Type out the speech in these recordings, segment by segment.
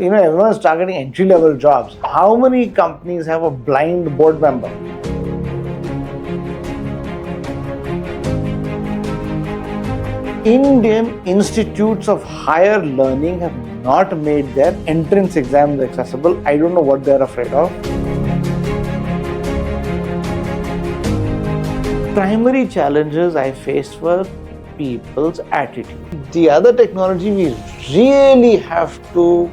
Everyone is targeting entry-level jobs. How many companies have a blind board member? Indian institutes of higher learning have not made their entrance exams accessible. I don't know what they're afraid of. Primary challenges I faced were people's attitude. The other technology we really have to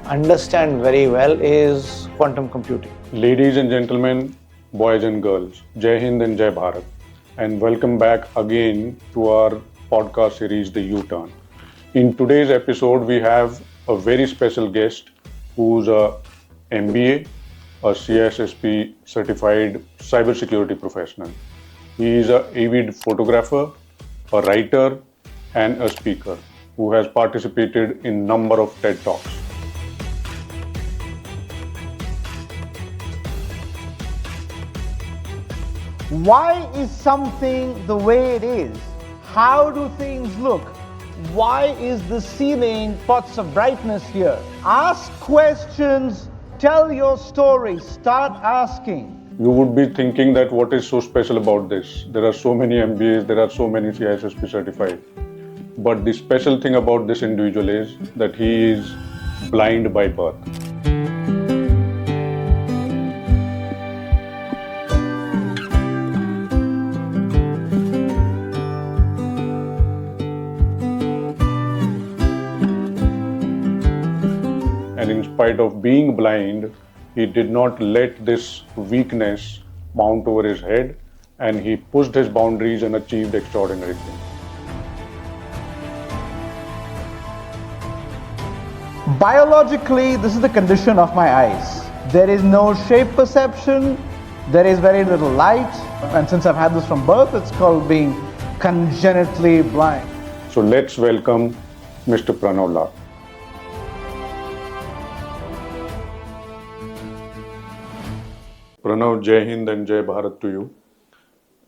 understand very well is quantum computing. Ladies and gentlemen, boys and girls, Jai Hind and Jai Bharat, and welcome back again to our podcast series, The U-Turn. In today's episode, we have a very special guest who's a MBA, a CISSP certified cybersecurity professional. He is an avid photographer, a writer, and a speaker who has participated in a number of TED Talks. Why is something the way it is? How do things look? Why is the ceiling spots of brightness here? Ask questions, tell your story, start asking. You would be thinking that what is so special about this? There are so many MBAs, there are so many CISSP certified. But the special thing about this individual is that he is blind by birth. And in spite of being blind, he did not let this weakness mount over his head, and he pushed his boundaries and achieved extraordinary things. Biologically, this is the condition of my eyes. There is no shape perception, there is very little light, and since I've had this from birth, it's called being congenitally blind. So let's welcome Mr. Pranav Lal. Pranav, Jai Hind and Jai Bharat to you.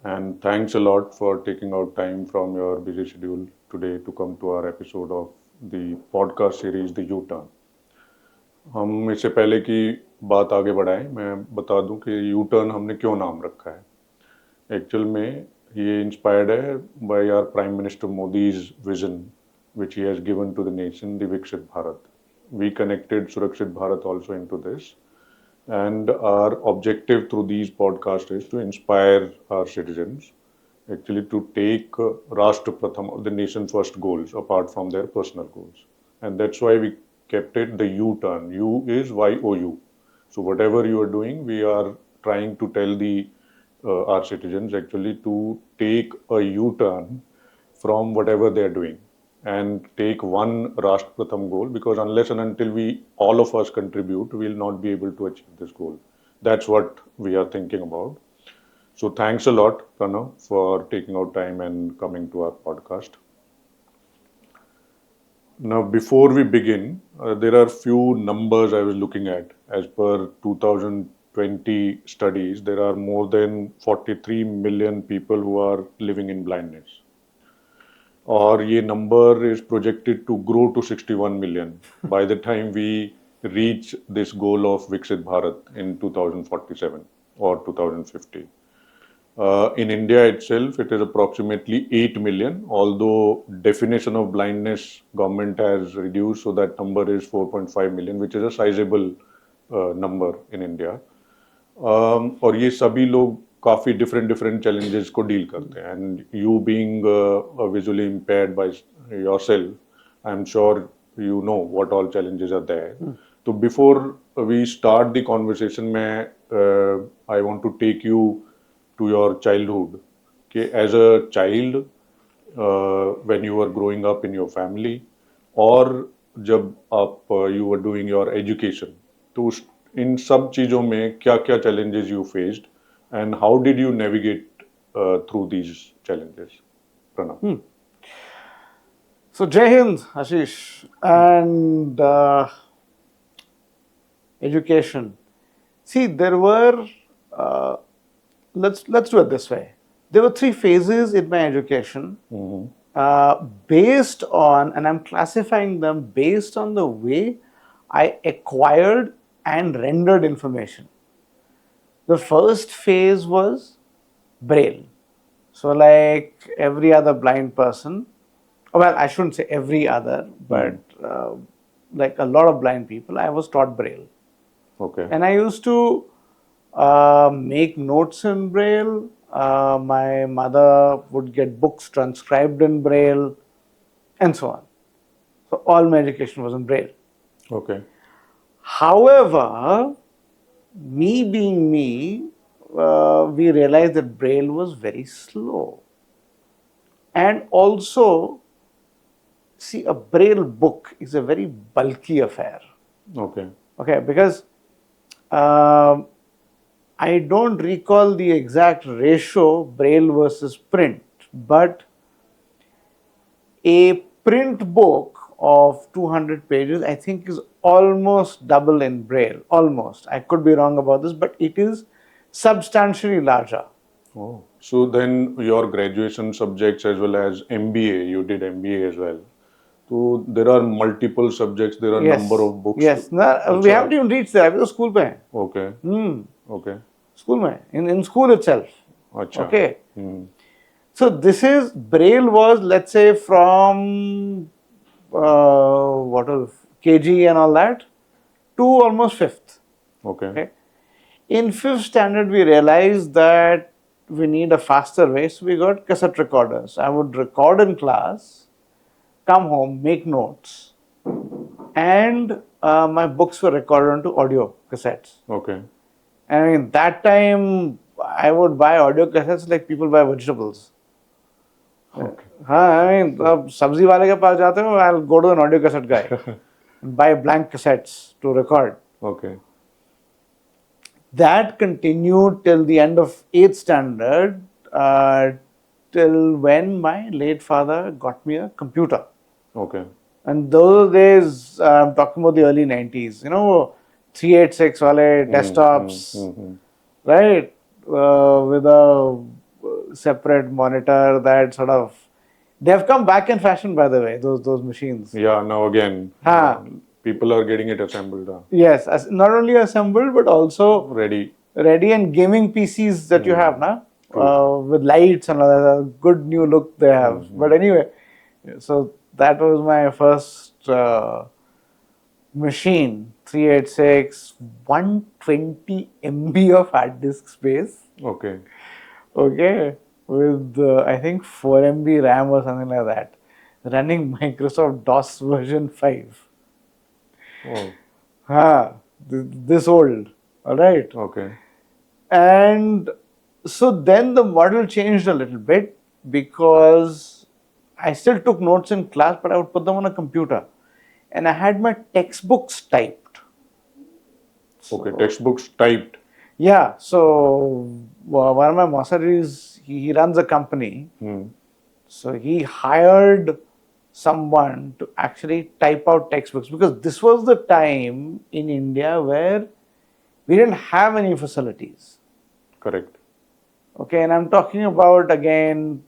And thanks a lot for taking out time from your busy schedule today to come to our episode of the podcast series, The U-Turn. हम इससे पहले की बात आगे बढ़ाएं, मैं बता दूं कि U-Turn हमने क्यों नाम रखा है. एक्चुअल में ये इंस्पायर्ड है by our Prime Minister Modi's vision which he has given to the nation, the Viksit Bharat. We connected Surakshit Bharat also into this. And our objective through these podcasts is to inspire our citizens actually to take Rashtra Pratham, the nation first goals, apart from their personal goals. And that's why we kept it the U-Turn. U is YOU. So whatever you are doing, we are trying to tell our citizens actually to take a U-Turn from whatever they are doing and take one Rashtra Pratham goal, because unless and until all of us contribute, we will not be able to achieve this goal. That's what we are thinking about. So thanks a lot, Pranav, for taking out time and coming to our podcast. Now, before we begin, there are few numbers I was looking at. As per 2020 studies, there are more than 43 million people who are living in blindness. और ये number is projected to grow to 61 million by the time we reach this goal of Viksit Bharat in 2047 or 2050. In India itself, it is approximately 8 million, although definition of blindness government has reduced, so that number is 4.5 million, which is a sizable number in India. और ये सभी लोग काफ़ी different challenges को deal करते हैं, and you being visually impaired by yourself, I'm sure you know what all challenges are there. So before we start the conversation, I want to take you to your childhood. Okay, as a child, when you were growing up in your family, or जब आप you were doing your education, तो इन सब चीज़ों में क्या challenges you faced, and how did you navigate through these challenges, Pranav? So Jai Hind, Ashish, and education. See, there were, let's do it this way. There were 3 phases in my education, based on, and I'm classifying them based on the way I acquired and rendered information. The first phase was Braille. So like every other blind person, well, I shouldn't say every other, but like a lot of blind people, I was taught Braille. Okay. And I used to make notes in Braille. My mother would get books transcribed in Braille, and so on. So all my education was in Braille. Okay. However, me being me, we realized that Braille was very slow. And also, see, a Braille book is a very bulky affair. Okay. Okay, because um I don't recall the exact ratio Braille versus print, but a print book of 200 pages, I think, is almost double in Braille. Almost. I could be wrong about this, but it is substantially larger. Oh. So then your graduation subjects as well as MBA, you did MBA as well. So there are multiple subjects, there are number of books. Yes. No, we haven't even reached there. I was school mein. Okay. Okay. School mein. In school itself. Acha. Okay. So this is, Braille was, let's say, from what was KG and all that to almost 5th. Okay. In 5th standard, we realized that we need a faster way, so we got cassette recorders. I would record in class, come home, make notes, and my books were recorded onto audio cassettes. Okay. I mean, that time I would buy audio cassettes like people buy vegetables. Okay. I mean, sabzi wale ke paas jate ho, I'll go to an audio cassette guy and buy blank cassettes to record. Okay. That continued till the end of 8th standard, till when my late father got me a computer. Okay. And those days, I'm talking about the early 90s, 386 wale desktops, right? With a separate monitor that sort of, they have come back in fashion, by the way, those machines. Yeah, now again, people are getting it assembled. Yes, not only assembled, but also Ready. And gaming PCs that you have now, with lights and all that, a good new look they have. But anyway, so that was my first machine, 386, 120 MB of hard disk space. Okay. Okay, with I think 4 MB RAM or something like that, running Microsoft DOS version 5. Oh. This old, all right. Okay. And so then the model changed a little bit, because I still took notes in class, but I would put them on a computer, and I had my textbooks typed. Okay, textbooks typed. Yeah, so one of my masaris, he runs a company. So he hired someone to actually type out textbooks, because this was the time in India where we didn't have any facilities. Correct. Okay, and I'm talking about, again,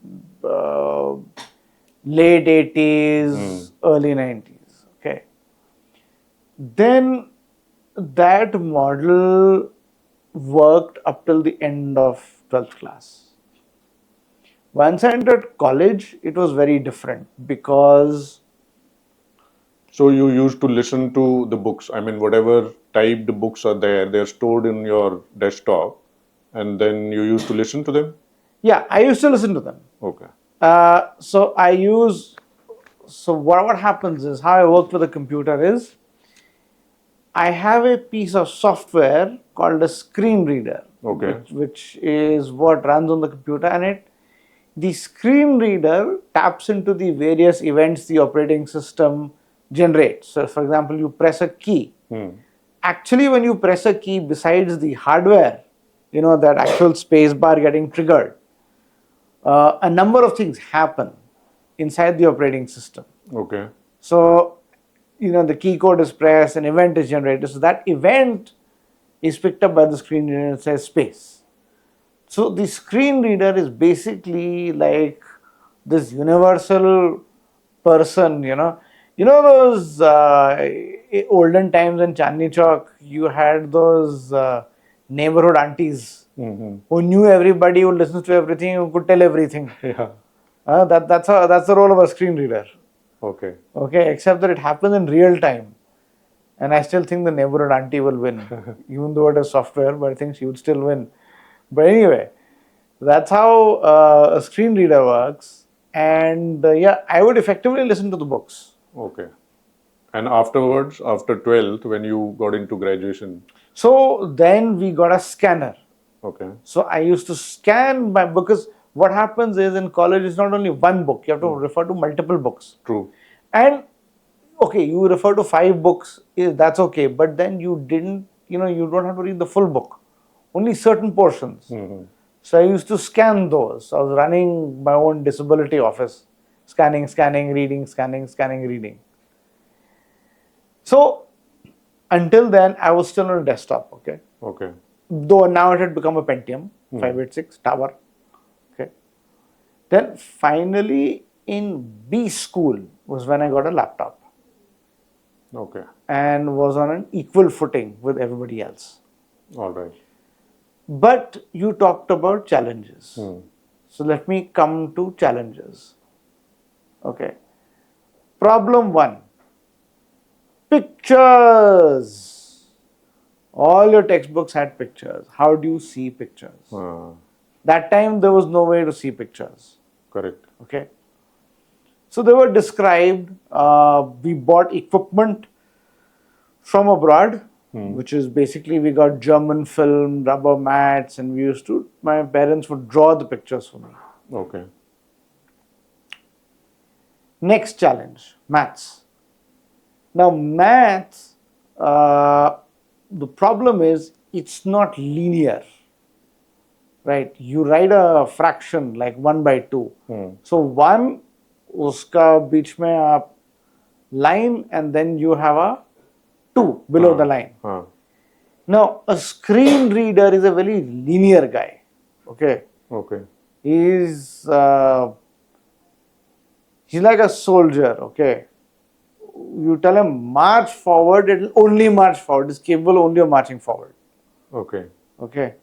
late 80s, early 90s. Okay. Then that model worked up till the end of 12th class. Once I entered college, it was very different, because... So you used to listen to the books. I mean, whatever typed books are there, they're stored in your desktop, and then you used to listen to them? Yeah, I used to listen to them. Okay. So what happens is, how I work with a computer is, I have a piece of software called a screen reader, which is what runs on the computer, and the screen reader taps into the various events the operating system generates. So, for example, you press a key. Actually, when you press a key, besides the hardware, that actual space bar getting triggered, a number of things happen inside the operating system. Okay. So, the key code is pressed, an event is generated. So that event is picked up by the screen reader and it says space. So the screen reader is basically like this universal person, those olden times in Chandni Chowk, you had those neighborhood aunties who knew everybody, who listened to everything, who could tell everything. Yeah. That's the role of a screen reader. Okay. Okay, except that it happens in real time. And I still think the neighborhood auntie will win, even though it is software, but I think she would still win. But anyway, that's how a screen reader works. And yeah, I would effectively listen to the books. Okay. And afterwards, after 12th, when you got into graduation? So then we got a scanner. Okay. So I used to scan because what happens is in college, it's not only one book, you have to refer to multiple books. True. And okay, you refer to 5 books, that's okay, but then you didn't, you don't have to read the full book, only certain portions. So I used to scan those. I was running my own disability office, scanning, reading, scanning, reading. So until then, I was still on a desktop, okay? Okay. Though now it had become a Pentium 586 tower. Okay. Then finally in B school was when I got a laptop. Okay. And was on an equal footing with everybody else. All right. But you talked about challenges. So let me come to challenges. Okay. Problem 1. Pictures. All your textbooks had pictures. How do you see pictures? That time there was no way to see pictures. Correct. Okay. So they were described. We bought equipment from abroad, which is basically we got German film, rubber mats, and my parents would draw the pictures for me. Okay. Next challenge, maths. Now maths, the problem is it's not linear, right? You write a fraction like 1/2. So 1, uska beech mein aap line, and then you have a 2 below the line. Now a screen reader is a very linear guy. Okay. Okay. He's like a soldier. Okay. You tell him march forward, it will only march forward. It's capable only of marching forward. Okay. Okay.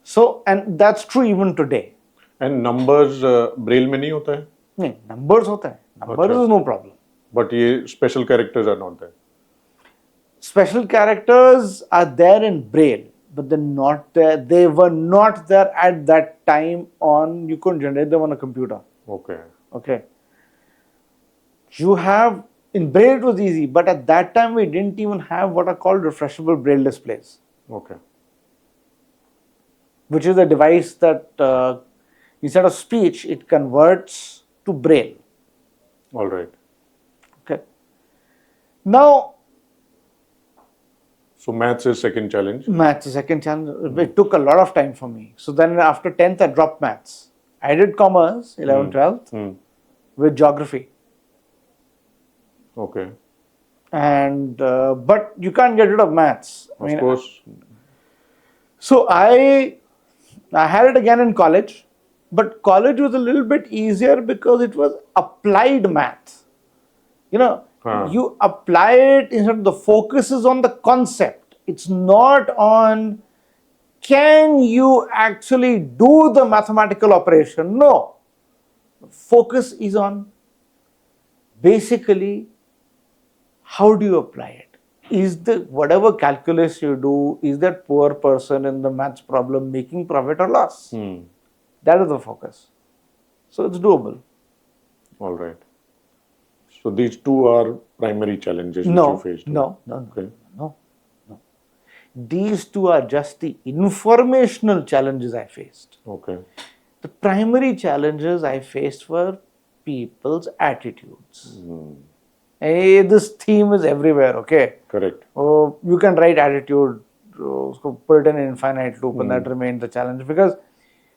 So, and that's true even today. And numbers braille में नहीं होता है? नहीं, numbers होता है. Numbers is no problem. But ये special characters are not there. Special characters are there in braille, but they're not there. They were not there at that time you couldn't generate them on a computer. Okay. Okay. You have, in braille it was easy, but at that time we didn't even have what are called refreshable braille displays. Okay. Which is a device that instead of speech, it converts to braille. All right. Okay. Now, so maths is second challenge. Maths is second challenge. It took a lot of time for me. So then after 10th, I dropped maths. I did commerce, 11th, 12th, with geography. Okay. And but you can't get rid of maths. Of course. So I had it again in college, but college was a little bit easier because it was applied math. You apply it instead of the focus is on the concept. It's not on can you actually do the mathematical operation. No. Focus is on basically how do you apply it? Is whatever calculus you do, is that poor person in the maths problem making profit or loss? That is the focus. So it's doable. All right. So these two are primary challenges which you faced. No. These two are just the informational challenges I faced. Okay. The primary challenges I faced were people's attitudes. Hey, this theme is everywhere, okay? Correct. Oh, you can write attitude, put it in an infinite loop, and that remained the challenge. Because,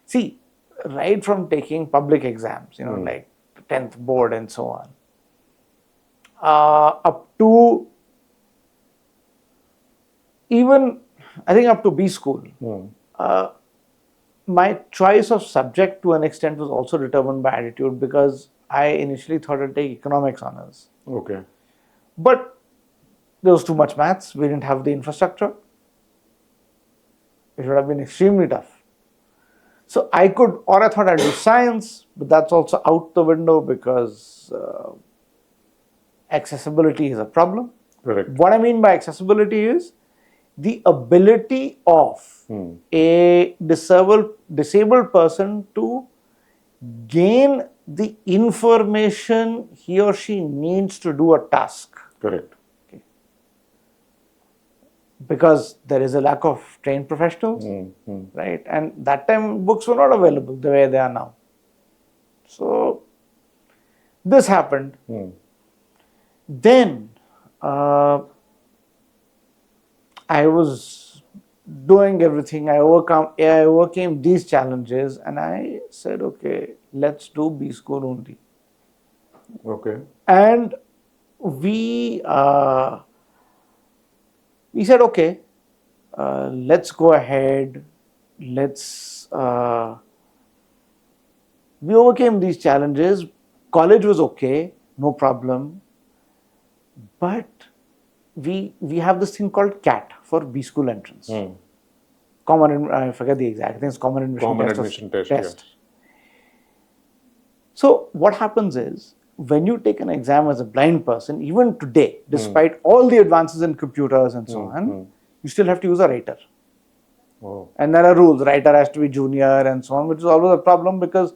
see, right from taking public exams, like 10th board and so on, up to even, I think up to B school, my choice of subject to an extent was also determined by attitude because I initially thought I'd take economics honors. Okay. But There was too much maths. We didn't have the infrastructure. It would have been extremely tough. So I thought I'd do science, but that's also out the window because accessibility is a problem. Correct. What I mean by accessibility is the ability of a disabled person to gain the information he or she needs to do a task. Correct. Because there is a lack of trained professionals, right? And that time books were not available the way they are now. So this happened. Then I was doing everything. I overcame these challenges, and I said, okay, let's do B School only. Okay. And we said, okay, let's go ahead. We overcame these challenges. College was okay, no problem. But we have this thing called CAT for B School entrance. I forget the exact thing. It's Common Admission Test. Yes. So what happens is, when you take an exam as a blind person, even today, despite all the advances in computers and so on, you still have to use a writer. Oh. And there are rules. Writer has to be junior and so on, which is always a problem because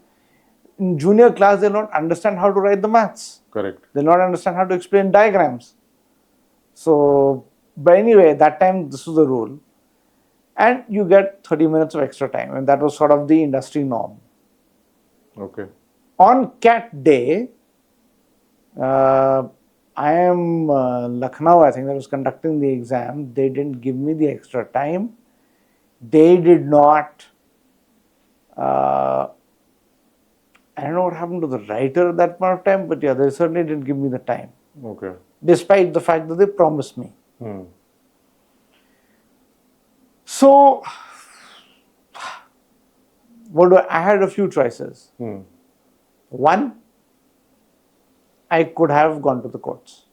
in junior class, they'll not understand how to write the maths. Correct. They'll not understand how to explain diagrams. So, but anyway, that time this was the rule. And you get 30 minutes of extra time. And that was sort of the industry norm. Okay. On CAT day, I am Lucknow, I think, that was conducting the exam. They didn't give me the extra time. They did not. I don't know what happened to the writer at that point of time, but yeah, they certainly didn't give me the time. Okay. Despite the fact that they promised me. So, I had a few choices. One, I could have gone to the courts.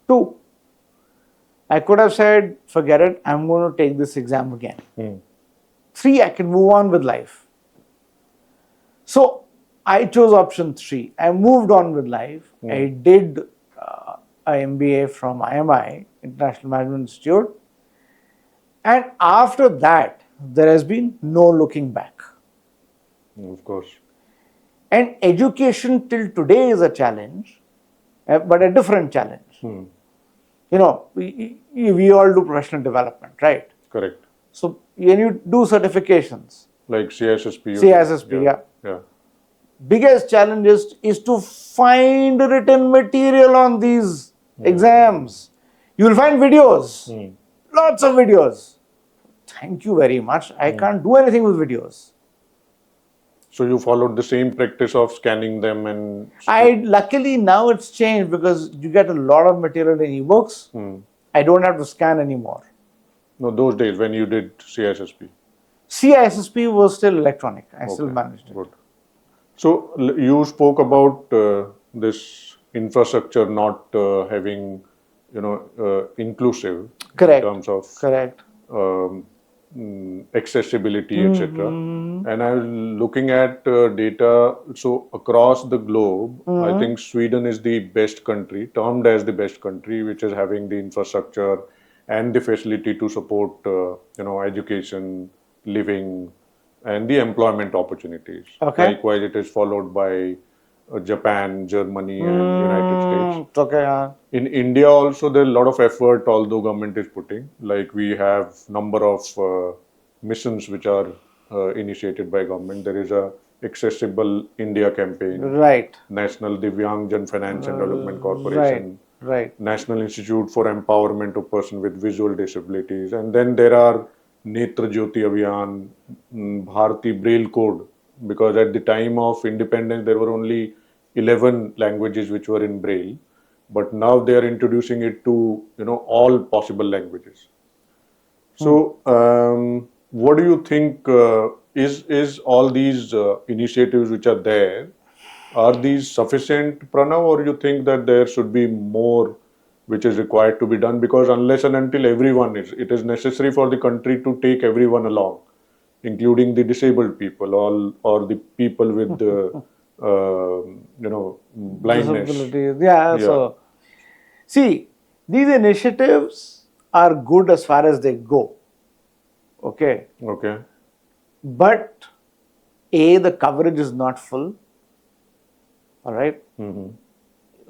Two, I could have said, forget it, I'm going to take this exam again. Three, I can move on with life. So I chose option 3. I moved on with life. I did an MBA from IMI, International Management Institute. And after that, there has been no looking back. Of course. And education till today is a challenge, but a different challenge. You know, we all do professional development, right? Correct. So when you do certifications, like CISSP. CISSP, yeah. Biggest challenge is to find written material on these exams. You will find videos, lots of videos. Thank you very much. I can't do anything with videos. So you followed the same practice of scanning them and... Luckily now it's changed because you get a lot of material in ebooks. I don't have to scan anymore. No, those days when you did CISSP. CISSP was still electronic. I still managed it. Good. So you spoke about this infrastructure not having, inclusive Correct. in terms of Correct. accessibility, etc. And I was looking at data. So across the globe, I think Sweden is the best country, termed as the best country, which is having the infrastructure and the facility to support, education, living, and the employment opportunities. Okay. Likewise, it is followed by Japan, Germany, and United States. Okay. In India also, there is a lot of effort, although government is putting. Like we have number of missions which are initiated by government. There is a Accessible India campaign. Right. National Divyang Jan Finance and Development Corporation. Right. National Institute for Empowerment of Persons with Visual Disabilities. And then there are Netra Jyoti Abhiyan, Bharati Braille Code, because at the time of independence there were only 11 languages which were in Braille, but now they are introducing it to all possible languages. So, what do you think is all these initiatives which are there? Are these sufficient, Pranav, or you think that there should be more which is required to be done, because unless and until everyone is, it is necessary for the country to take everyone along, including the disabled people or the people with blindness. Disabilities. Yeah. So, see, these initiatives are good as far as they go. Okay. Okay. But the coverage is not full. All right.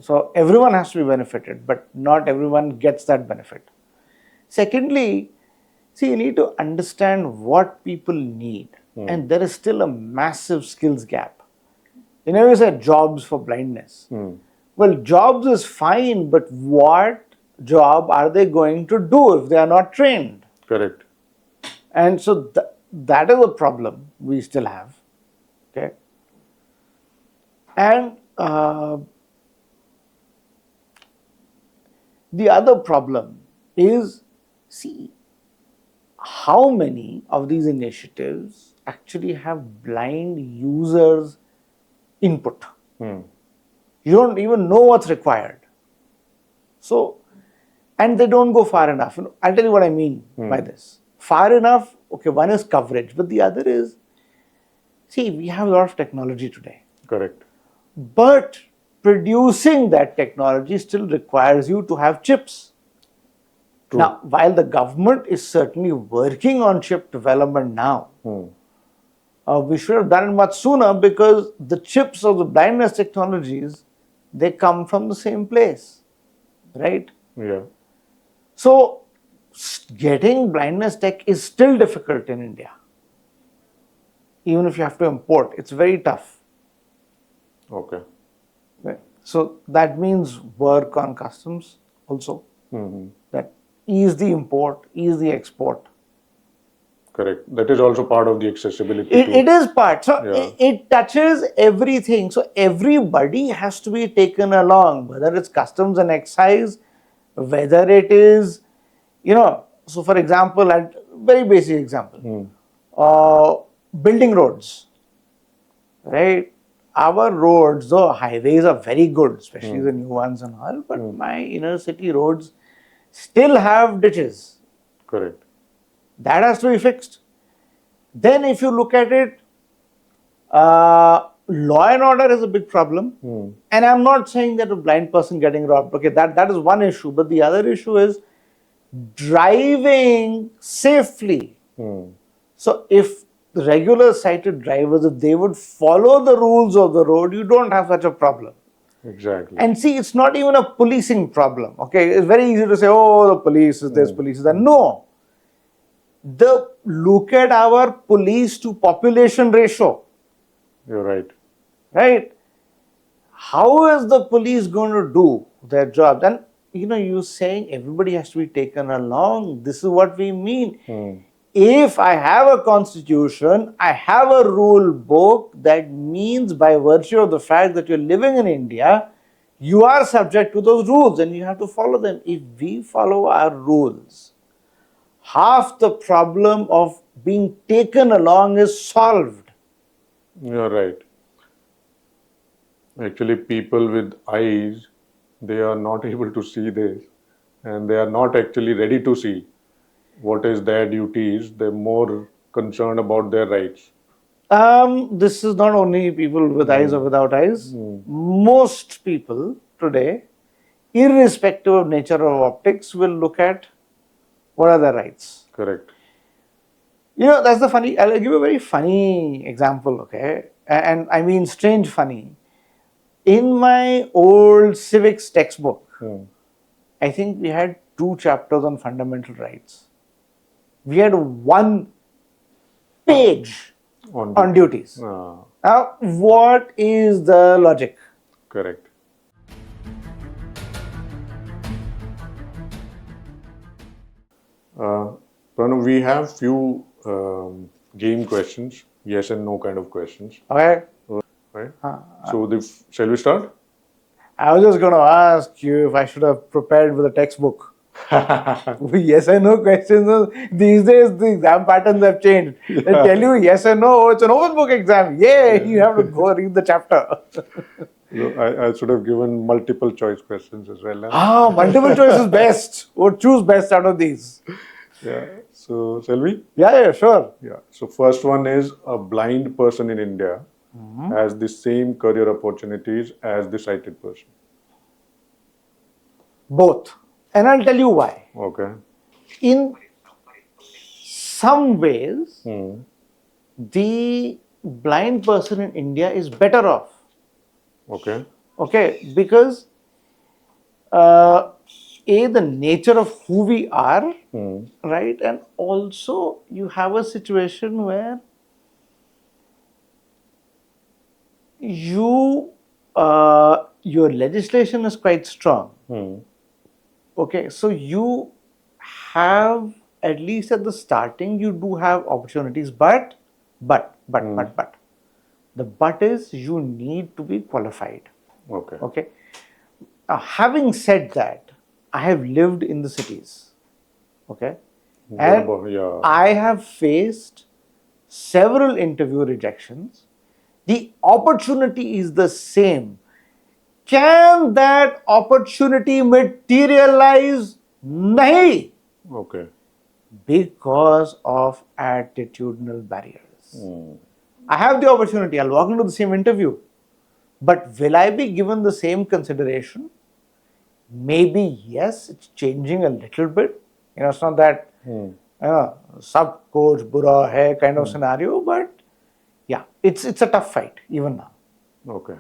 So everyone has to be benefited, but not everyone gets that benefit. Secondly, see, you need to understand what people need, and there is still a massive skills gap. You said jobs for blindness. Well, jobs is fine, but what job are they going to do if they are not trained? Correct. And so that is a problem we still have. Okay. And the other problem is, see, how many of these initiatives actually have blind users' input? You don't even know what's required. So, and they don't go far enough. I'll tell you what I mean by this. Far enough, okay, one is coverage, but the other is, see, we have a lot of technology today. Correct. But producing that technology still requires you to have chips. True. Now, while the government is certainly working on chip development now, we should have done it much sooner, because the chips of the blindness technologies, they come from the same place, right? Yeah. So, getting blindness tech is still difficult in India. Even if you have to import, it's very tough. Okay. Right. So that means work on customs also. That ease the import, ease the export. Correct. That is also part of the accessibility. It is part. So it touches everything. So everybody has to be taken along, whether it's customs and excise, whether it is, so for example, very basic example, building roads, right? Our roads, though highways are very good, especially the new ones and all, but my inner city roads still have ditches. Correct. That has to be fixed. Then if you look at it, law and order is a big problem. And I'm not saying that a blind person getting robbed. Okay, that is one issue. But the other issue is driving safely. So if the regular sighted drivers, if they would follow the rules of the road, you don't have such a problem. Exactly. And see, it's not even a policing problem. Okay, it's very easy to say, oh, the police is this, police is that. No. Look at our police to population ratio. You're right. Right? How is the police going to do their job? And you're saying everybody has to be taken along. This is what we mean. If I have a constitution, I have a rule book, that means by virtue of the fact that you're living in India, you are subject to those rules and you have to follow them. If we follow our rules, half the problem of being taken along is solved. You're right. Actually, people with eyes, they are not able to see this, and they are not actually ready to see what is their duties. They're more concerned about their rights. This is not only people with eyes or without eyes. Most people today, irrespective of nature of optics, will look at what are their rights. Correct. That's the funny, I'll give a very funny example, okay? And I mean strange funny. In my old civics textbook, I think we had 2 chapters on fundamental rights. We had 1 page on duties. Now, what is the logic? Correct. Pranav, we have few game questions, yes and no kind of questions. Okay. Right. So, shall we start? I was just going to ask you if I should have prepared with a textbook. Yes and no questions. These days, the exam patterns have changed. They tell you yes and no. It's an open book exam. Yay! You have to go read the chapter. So I should have given multiple choice questions as well. Multiple choice is best. Or choose best out of these. Yeah. So shall we? Yeah, sure. Yeah. So first one is a blind person in India has the same career opportunities as the sighted person. Both. And I'll tell you why. Okay. In some ways, Hmm. the blind person in India is better off. Okay. Okay, because the nature of who we are, right, and also you have a situation where your legislation is quite strong. Okay, so you have, at least at the starting, you do have opportunities, but the but is you need to be qualified. Okay. Okay. Having said that, I have lived in the cities. Okay. And Yeah. I have faced several interview rejections. The opportunity is the same. Can that opportunity materialize? Nahi. Okay. Because of attitudinal barriers. I have the opportunity, I'll walk into the same interview. But will I be given the same consideration? Maybe yes, it's changing a little bit. It's not that sab coach bura hai kind of scenario, but yeah, it's a tough fight even now. Okay.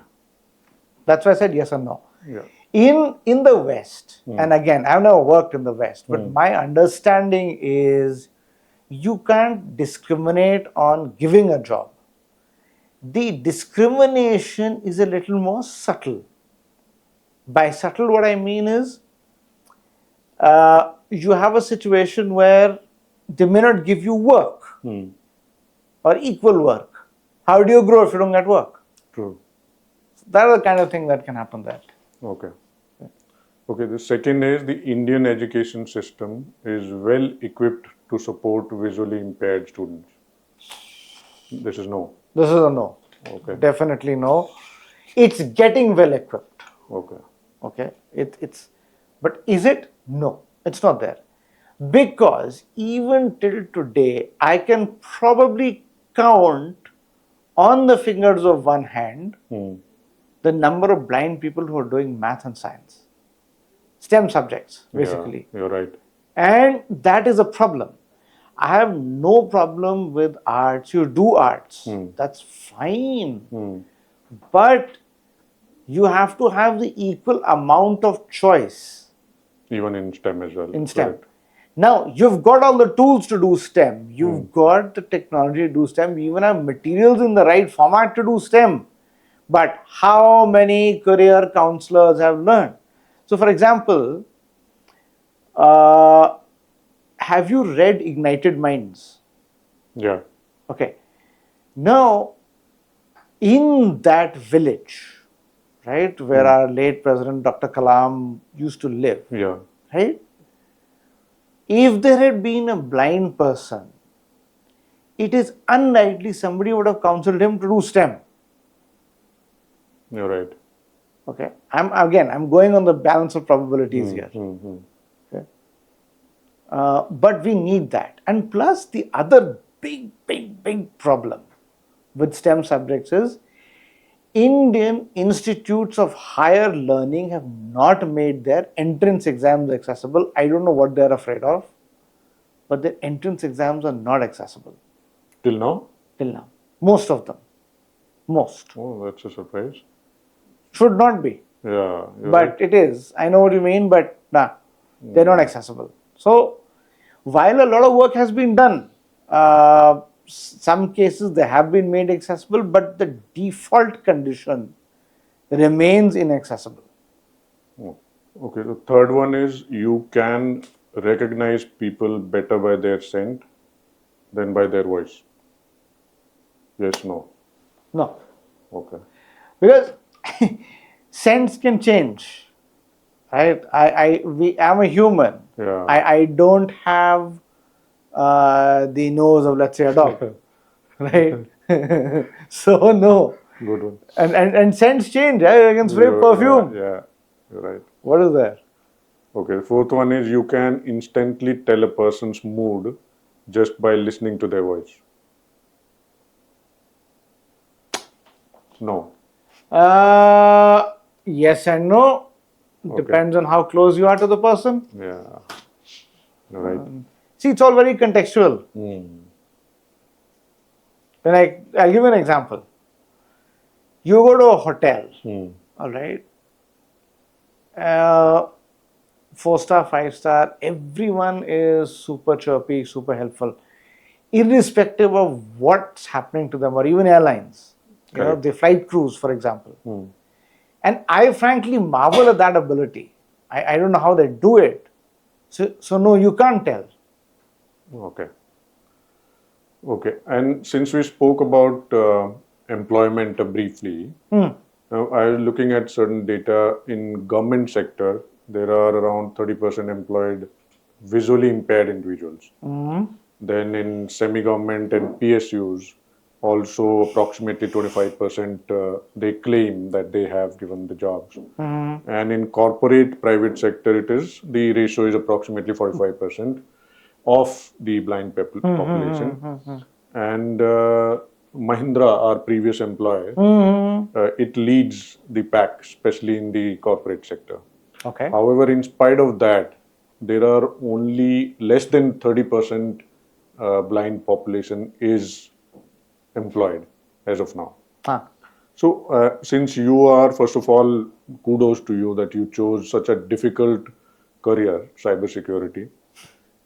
That's why I said yes or no. Yeah. In the West, and again, I've never worked in the West, but my understanding is you can't discriminate on giving a job. The discrimination is a little more subtle. By subtle, what I mean is you have a situation where they may not give you work or equal work. How do you grow if you don't get work? True. That's the kind of thing that can happen there. Okay. Okay, the second is the Indian education system is well equipped to support visually impaired students. This is no. This is a no. Okay. Definitely no. It's getting well equipped. Okay. Okay. But is it? No. It's not there. Because even till today, I can probably count on the fingers of one hand the number of blind people who are doing math and science. STEM subjects, basically. Yeah, you're right. And that is a problem. I have no problem with arts. You do arts. That's fine. But you have to have the equal amount of choice. Even in STEM as well. In STEM. Right. Now, you've got all the tools to do STEM. You've got the technology to do STEM. You even have materials in the right format to do STEM. But how many career counselors have learned? So, for example, have you read Ignited Minds? Yeah. Okay. Now, in that village, right, where our late President Dr. Kalam used to live, Yeah. right? If there had been a blind person, it is unlikely somebody would have counseled him to do STEM. You're right. Okay. I'm going on the balance of probabilities here. Okay. But we need that. And plus, the other big problem with STEM subjects is Indian institutes of higher learning have not made their entrance exams accessible. I don't know what they're afraid of, but their entrance exams are not accessible. Till now? Till now. Most of them. Most. Oh, that's a surprise. Should not be. Yeah. But it is. I know what you mean, but they're not accessible. So, while a lot of work has been done, some cases they have been made accessible, but the default condition remains inaccessible. Okay, the third one is you can recognize people better by their scent than by their voice. Yes, no. No. Okay. Because scents can change. Right? I'm a human. Yeah. I don't have the nose of, let's say, a dog. Right? So, no. Good one. And scents change. Yeah? You can spray perfume. Yeah, you're right. What is there? Okay, the fourth one is you can instantly tell a person's mood just by listening to their voice. No. Yes and no. Depends on how close you are to the person. Yeah. You're right. See, it's all very contextual. When I'll give you an example. You go to a hotel, all right? 4-star, 5-star, everyone is super chirpy, super helpful, irrespective of what's happening to them, or even airlines. You know, the flight crews, for example. And I frankly marvel at that ability. I don't know how they do it. So no, you can't tell. Okay. Okay. And since we spoke about employment briefly, now I was looking at certain data in government sector. There are around 30% employed visually impaired individuals. Then in semi-government and PSUs, also approximately 25% they claim that they have given the jobs. And in corporate private sector, the ratio is approximately 45% of the blind population. And Mahindra, our previous employer, it leads the pack, especially in the corporate sector. Okay. However, in spite of that, there are only less than 30% blind population is employed as of now. So, since you are, first of all, kudos to you that you chose such a difficult career, cybersecurity,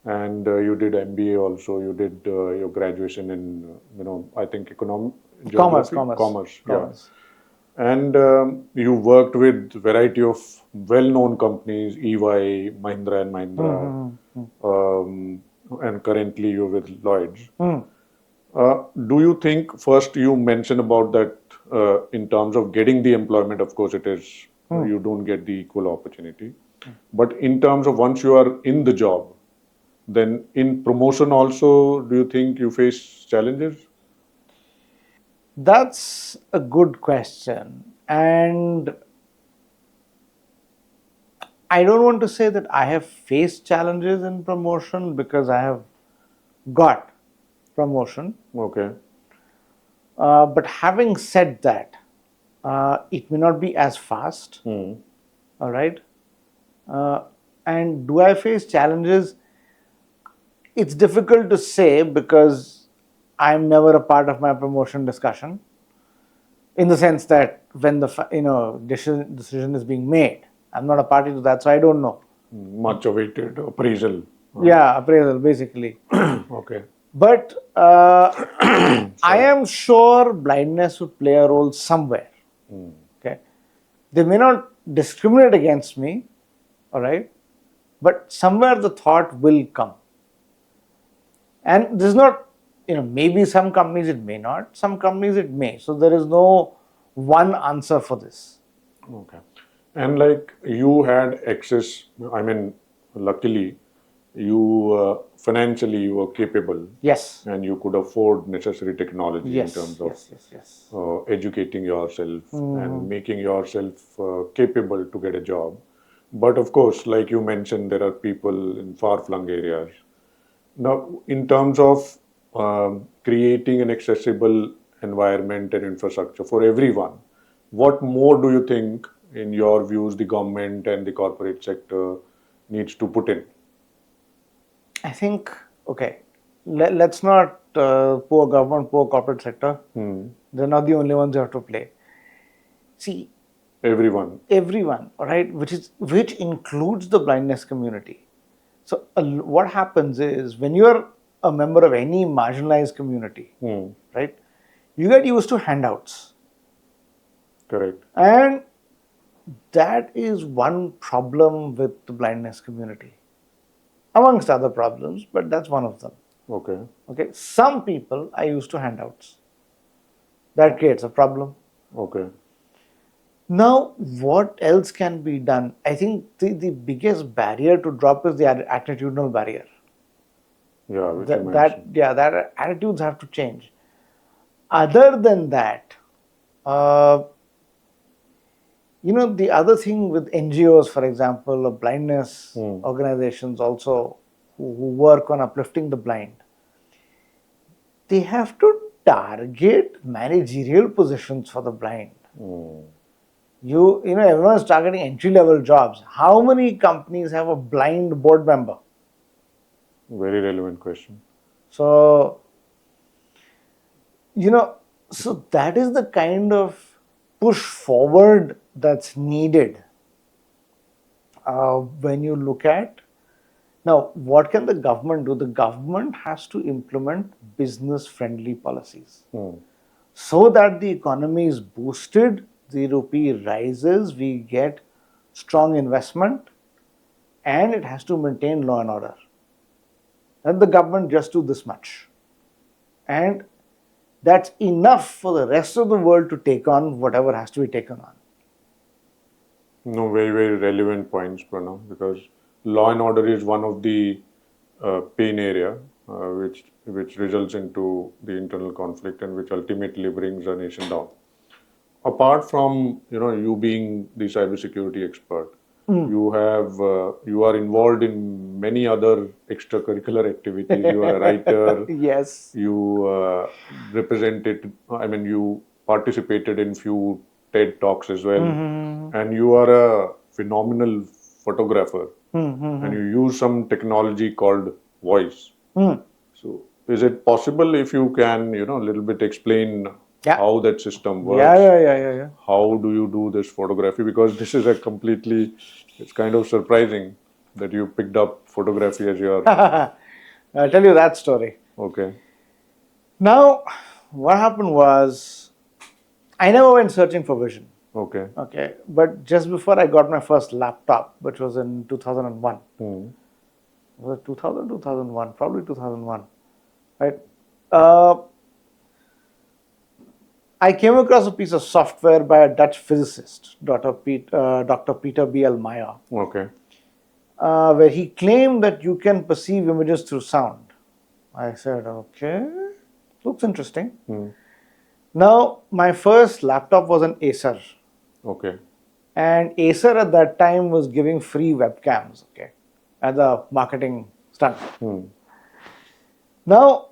and you did MBA also. You did your graduation in, I think Commerce. Yeah. And you worked with variety of well-known companies, EY, Mahindra and Mahindra, and currently you're with Lloyd's. Do you think, first you mentioned about that in terms of getting the employment, of course it is, you don't get the equal opportunity. But in terms of once you are in the job, then in promotion also, do you think you face challenges? That's a good question. And I don't want to say that I have faced challenges in promotion because I have got promotion. Okay. But having said that, it may not be as fast. All right. And do I face challenges? It's difficult to say because I'm never a part of my promotion discussion. In the sense that when the decision is being made, I'm not a party to that, so I don't know. Much awaited appraisal. Yeah, appraisal basically. Okay. But I am sure blindness would play a role somewhere. Okay, they may not discriminate against me, all right, but somewhere the thought will come. And this is not, maybe some companies it may not, some companies it may. So there is no one answer for this. Okay. And like you had access, I mean, luckily, you financially you were capable. Yes. And you could afford necessary technology in terms of educating yourself and making yourself capable to get a job. But of course, like you mentioned, there are people in far-flung areas. Now, in terms of creating an accessible environment and infrastructure for everyone, what more do you think, in your views, the government and the corporate sector needs to put in? I think, okay, let's not poor government, poor corporate sector. They're not the only ones who have to play. See, everyone, all right, which includes the blindness community. So what happens is when you're a member of any marginalized community, right, you get used to handouts. Correct. And that is one problem with the blindness community, amongst other problems, but that's one of them. Okay. Okay. Some people are used to handouts. That creates a problem. Okay. Now, what else can be done? I think the biggest barrier to drop is the attitudinal barrier. Yeah, which that attitudes have to change. Other than that, Uh, the other thing with NGOs, for example, or blindness organizations also who work on uplifting the blind, they have to target managerial positions for the blind. Everyone is targeting entry-level jobs. How many companies have a blind board member? Very relevant question. So, so that is the kind of push forward that's needed when you look at. Now, what can the government do? The government has to implement business-friendly policies so that the economy is boosted, the rupee rises, we get strong investment, and it has to maintain law and order. Let the government just do this much. And that's enough for the rest of the world to take on whatever has to be taken on. No, very, very relevant points, Pranav, because law and order is one of the pain area which results into the internal conflict and which ultimately brings a nation down. Apart from you being the cybersecurity expert, you are involved in many other extracurricular activities. You are a writer. Yes. You represented. I mean, you participated in few TED talks as well, and you are a phenomenal photographer. And you use some technology called voice. So, is it possible if you can, a little bit explain how that system works? Yeah. How do you do this photography? Because this is it's kind of surprising that you picked up photography as your... I'll tell you that story. Okay. Now, what happened was, I never went searching for vision. Okay. But just before I got my first laptop, which was in 2001. Was it 2000, 2001? Probably 2001. Right? I came across a piece of software by a Dutch physicist, Dr. Peter B.L. Meyer, Okay. where he claimed that you can perceive images through sound. I said, okay, looks interesting. Now, my first laptop was an Acer. Okay. And Acer at that time was giving free webcams, as a marketing stunt. Now,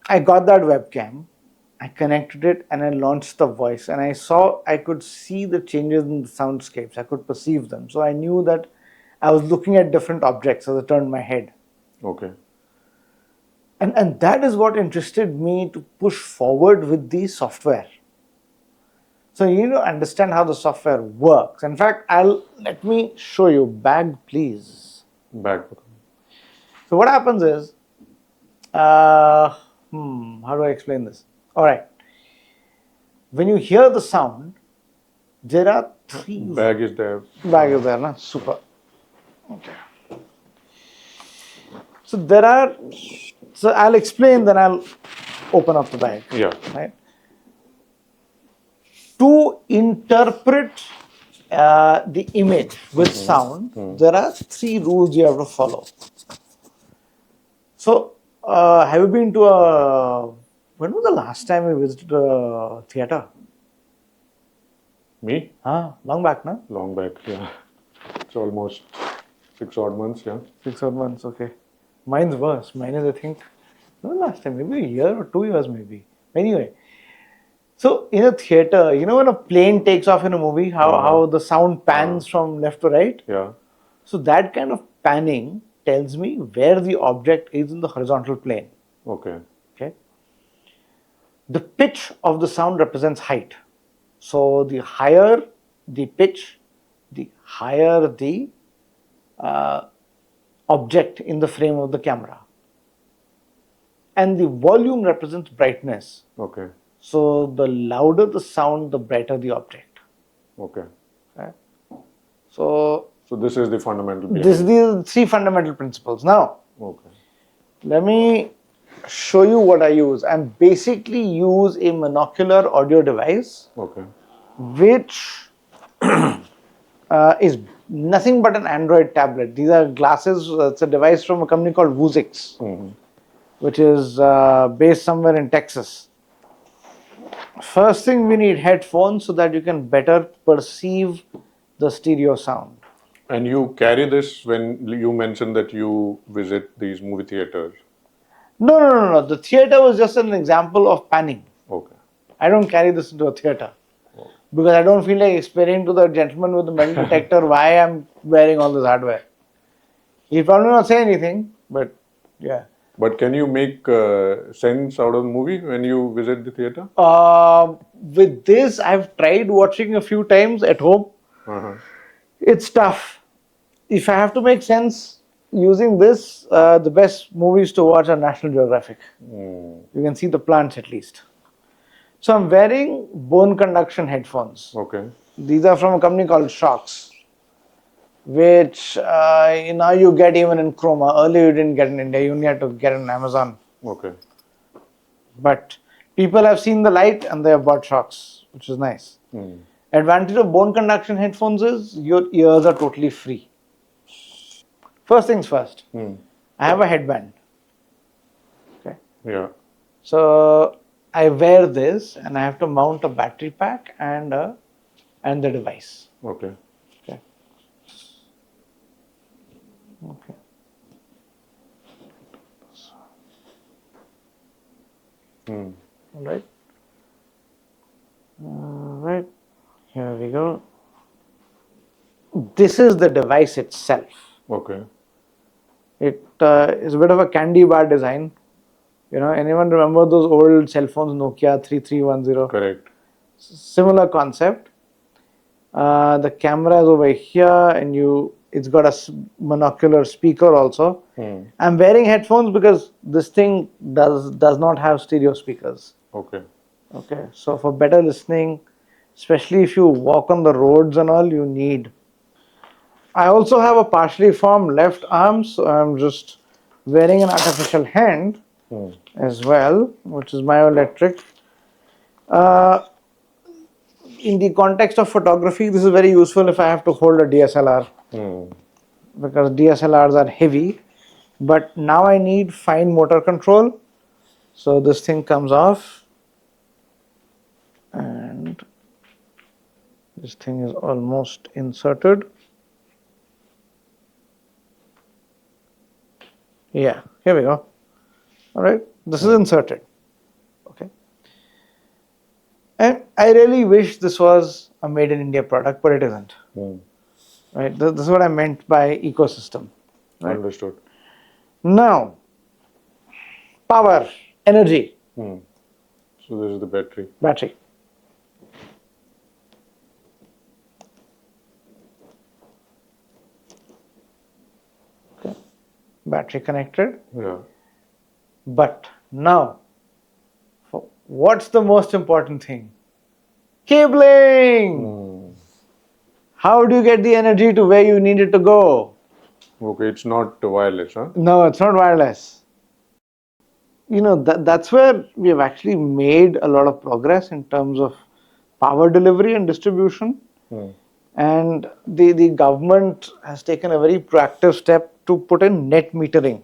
I got that webcam, I connected it, and I launched the voice. And I could see the changes in the soundscapes. I could perceive them. So I knew that I was looking at different objects as I turned my head. Okay. And that is what interested me to push forward with the software. So you need to understand how the software works. In fact, let me show you. Bag, please. Bag. So what happens is, how do I explain this? All right. When you hear the sound, there are three. Bag is there. Bag is there, na? Super. Okay. So I'll explain, then I'll open up the bag. Yeah. Right. To interpret the image with sound, there are three rules you have to follow. So, have you been to when was the last time you visited a theatre? Me? Long back, na? Long back, yeah. It's almost 6 odd months, yeah. 6 odd months, okay. Mine's worse. Mine is, I think, not last time, maybe a year or 2 years, maybe. Anyway. So, in a theatre, when a plane takes off in a movie, how the sound pans from left to right? Yeah. So, that kind of panning tells me where the object is in the horizontal plane. Okay. The pitch of the sound represents height. So, the higher the pitch, the higher the object in the frame of the camera. And the volume represents brightness. Okay. So, the louder the sound, the brighter the object. Okay. So this is the fundamental. These are the three fundamental principles. Now, let me show you what I use. I basically use a monocular audio device, which is nothing but an Android tablet. These are glasses. It's a device from a company called Vuzix, which is based somewhere in Texas. First thing, we need headphones so that you can better perceive the stereo sound. And you carry this when you mentioned that you visit these movie theaters. No. The theater was just an example of panning. Okay. I don't carry this into a theater because I don't feel like explaining to the gentleman with the metal detector why I'm wearing all this hardware. He'll probably not say anything, but yeah. But can you make sense out of the movie when you visit the theater? With this, I've tried watching a few times at home. Uh-huh. It's tough. If I have to make sense using this, the best movies to watch are National Geographic. You can see the plants at least. So I'm wearing bone conduction headphones. Okay. These are from a company called Shocks, which now you get even in Chroma. Earlier you didn't get in India, you only had to get in Amazon. Okay. But people have seen the light and they have bought Shocks, which is nice. Advantage of bone conduction headphones is your ears are totally free. First things first, I have a headband. Okay. Yeah. So I wear this and I have to mount a battery pack and the device. Okay. Okay. Okay. All right. All right. Here we go. This is the device itself. Okay. It is a bit of a candy bar design. Anyone remember those old cell phones, Nokia 3310? Correct. Similar concept. The camera is over here, and it's got a monocular speaker also. I'm wearing headphones because this thing does not have stereo speakers. Okay. Okay, so for better listening, especially if you walk on the roads and all, you need. I also have a partially formed left arm, so I'm just wearing an artificial hand as well, which is myoelectric. In the context of photography, this is very useful if I have to hold a DSLR because DSLRs are heavy. But now I need fine motor control. So this thing comes off and this thing is almost inserted. Yeah, here we go. All right, this is inserted. Okay. And I really wish this was a made in India product, but it isn't. Right, this is what I meant by ecosystem. Right? Understood. Now, power, energy. So this is the battery. Battery. Okay. Battery connected. Yeah. But now, what's the most important thing? Cabling! How do you get the energy to where you need it to go? Okay, it's not wireless, huh? No, it's not wireless. That's where we have actually made a lot of progress in terms of power delivery and distribution. And the government has taken a very proactive step to put in net metering.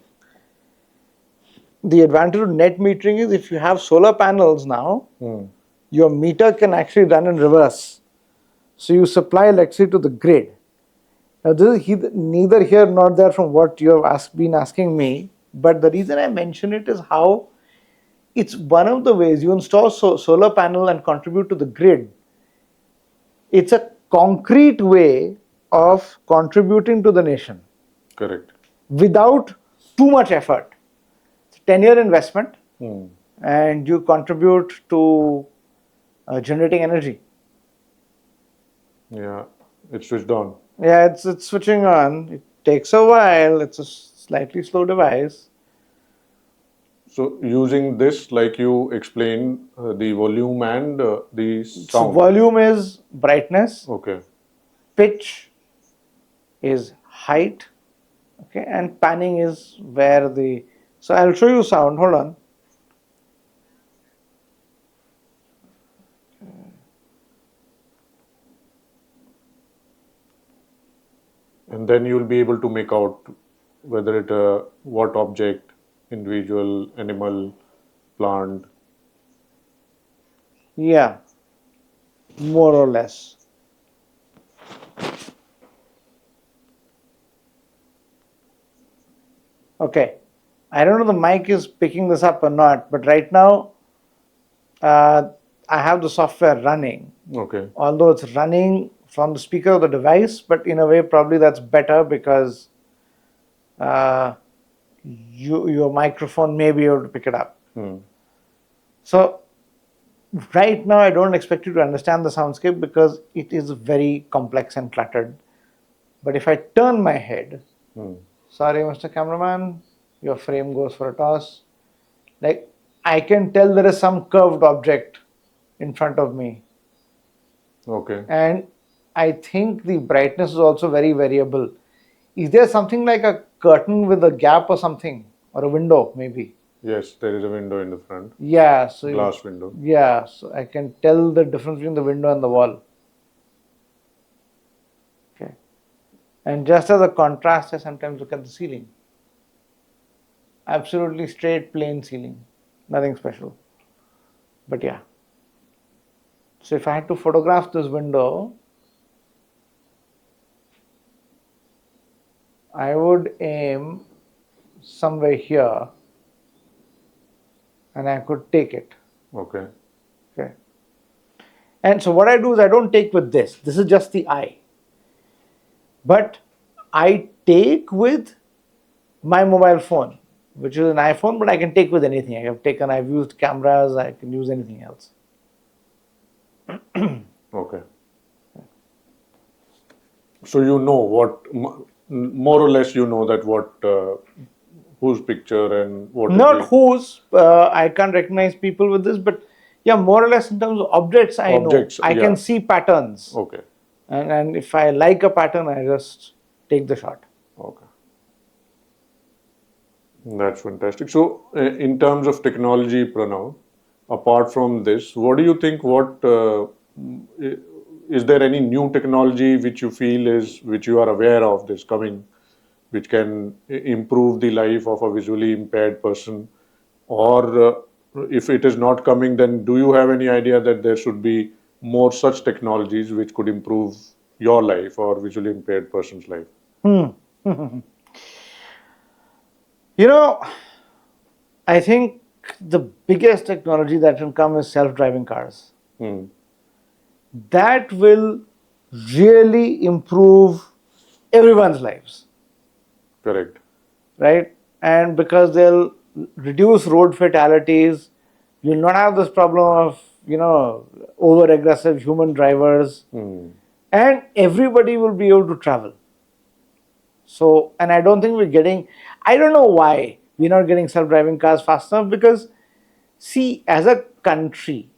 The advantage of net metering is if you have solar panels now, your meter can actually run in reverse. So you supply electricity to the grid. Now this is neither here nor there from what you have been asking me, but the reason I mention it is how it's one of the ways you install solar panel and contribute to the grid. It's a concrete way of contributing to the nation. Correct. Without too much effort. It's a 10-year investment and you contribute to generating energy. Yeah, it's switched on. Yeah, it's switching on. It takes a while. It's a slightly slow device. So using this, like you explained, the volume and the sound. So volume is brightness. Okay. Pitch is height. Okay, and panning is where the. So I'll show you sound. Hold on. And then you'll be able to make out whether what object, individual, animal, plant. Yeah, more or less. Okay. I don't know the mic is picking this up or not, but right now uh, I have the software running. Okay. Although it's running from the speaker of the device, but in a way probably that's better because uh, your microphone may be able to pick it up. So right now I don't expect you to understand the soundscape because it is very complex and cluttered. But if I turn my head, sorry Mr. Cameraman, your frame goes for a toss. Like I can tell there is some curved object in front of me. Okay. And I think the brightness is also very variable. Is there something like a curtain with a gap or something? Or a window, maybe? Yes, there is a window in the front. Yeah. So Glass window. Yeah. So I can tell the difference between the window and the wall. Okay. And just as a contrast, I sometimes look at the ceiling. Absolutely straight, plain ceiling. Nothing special. But yeah. So if I had to photograph this window, I would aim somewhere here and I could take it. Okay. Okay. And so what I do is I don't take with this. This is just the eye. But I take with my mobile phone, which is an iPhone, but I can take with anything. I've used cameras, I can use anything else. Okay. So you know what, more or less, you know that what, whose picture and what is Not the whose, I can't recognize people with this, but yeah, more or less in terms of objects, I objects. know. I Yeah. can see patterns. Okay. And if I like a pattern, I just take the shot. Okay. That's fantastic. So, in terms of technology, Pranav, apart from this, what do you think? Is there any new technology which you feel which you are aware of this coming, which can improve the life of a visually impaired person? Or if it is not coming, then do you have any idea that there should be more such technologies which could improve your life or visually impaired person's life? You know, I think the biggest technology that can come is self-driving cars. That will really improve everyone's lives, Correct. right? And because they'll reduce road fatalities, you'll not have this problem of, over-aggressive human drivers, and everybody will be able to travel. So, and I don't think I don't know why we're not getting self-driving cars fast enough because, see, as a country,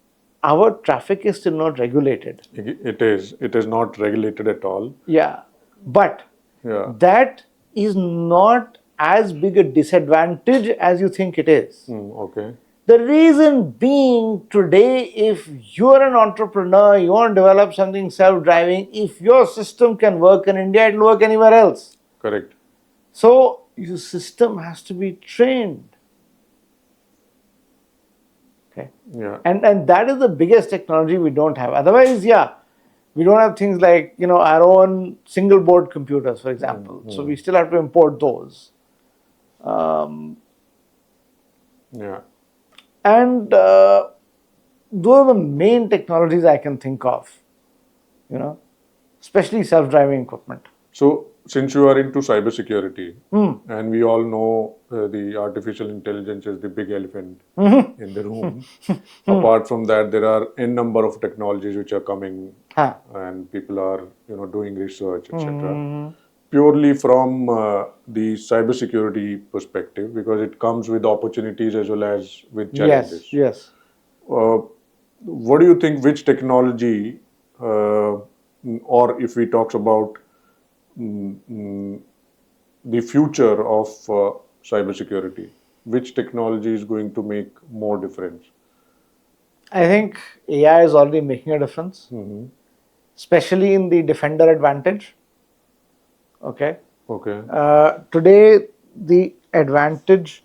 our traffic is still not regulated. It is. It is not regulated at all. Yeah, but Yeah. that is not as big a disadvantage as you think it is. Okay. The reason being, today, if you're an entrepreneur, you want to develop something self-driving, if your system can work in India, it'll work anywhere else. Correct. So your system has to be trained. Okay. Yeah. And that is the biggest technology we don't have. Otherwise, yeah, we don't have things like, our own single board computers, for example. So we still have to import those. Yeah. And those are the main technologies I can think of, especially self-driving equipment. So, since you are into cybersecurity, and we all know the artificial intelligence is the big elephant in the room. Apart from that, there are n number of technologies which are coming, and people are doing research, etc. Purely from the cybersecurity perspective, because it comes with opportunities as well as with challenges. Yes. What do you think? Which technology, or if we talk about the future of cybersecurity, which technology is going to make more difference? I think AI is already making a difference, especially in the defender advantage. Okay. Today, the advantage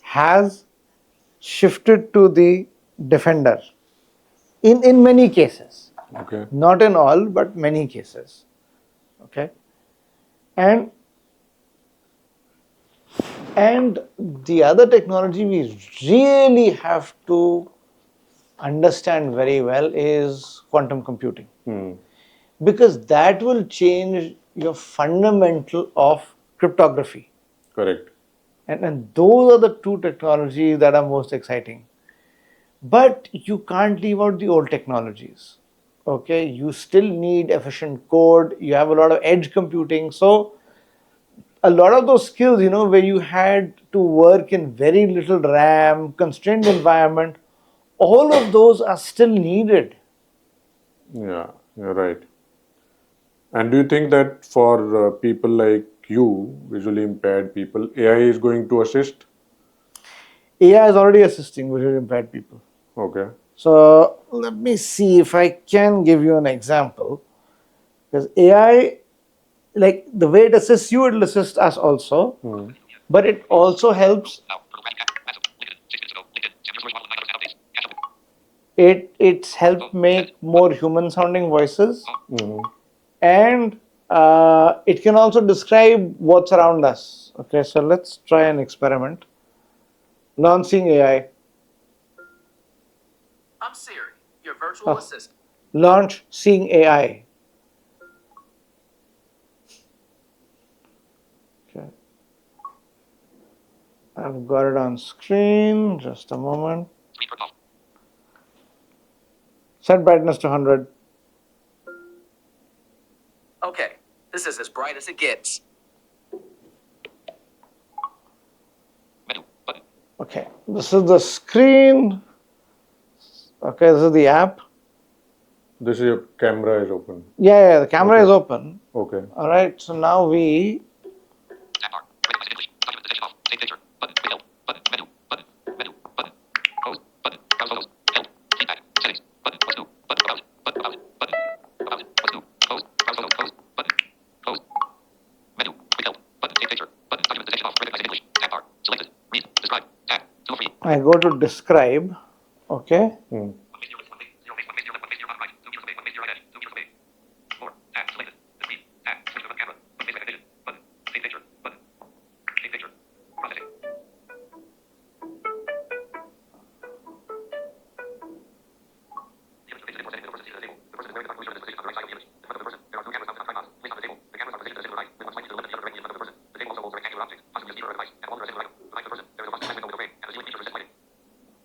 has shifted to the defender. In many cases. Okay. Not in all, but many cases. Okay. And the other technology we really have to understand very well is quantum computing. Because that will change your fundamental of cryptography. Correct. And those are the two technologies that are most exciting. But you can't leave out the old technologies. Okay, you still need efficient code. You have a lot of edge computing. So a lot of those skills, where you had to work in very little RAM, constrained environment, all of those are still needed. Yeah, you're right. And do you think that for people like you, visually impaired people, AI is going to assist? AI is already assisting visually impaired people. Okay. So let me see if I can give you an example. Because AI, like the way it assists you, it will assist us also. But it also helps. It's helped make more human sounding voices. And it can also describe what's around us. Okay, so let's try an experiment. Learn seeing AI. I'm Siri, your virtual assistant. Launch seeing AI. Okay. I've got it on screen. Just a moment. Set brightness to 100. Okay, this is as bright as it gets. Okay, this is the screen. Okay, this is the app. This is your camera is open. Yeah, the camera is open. Okay. All right, so now we. I go to describe. Okay.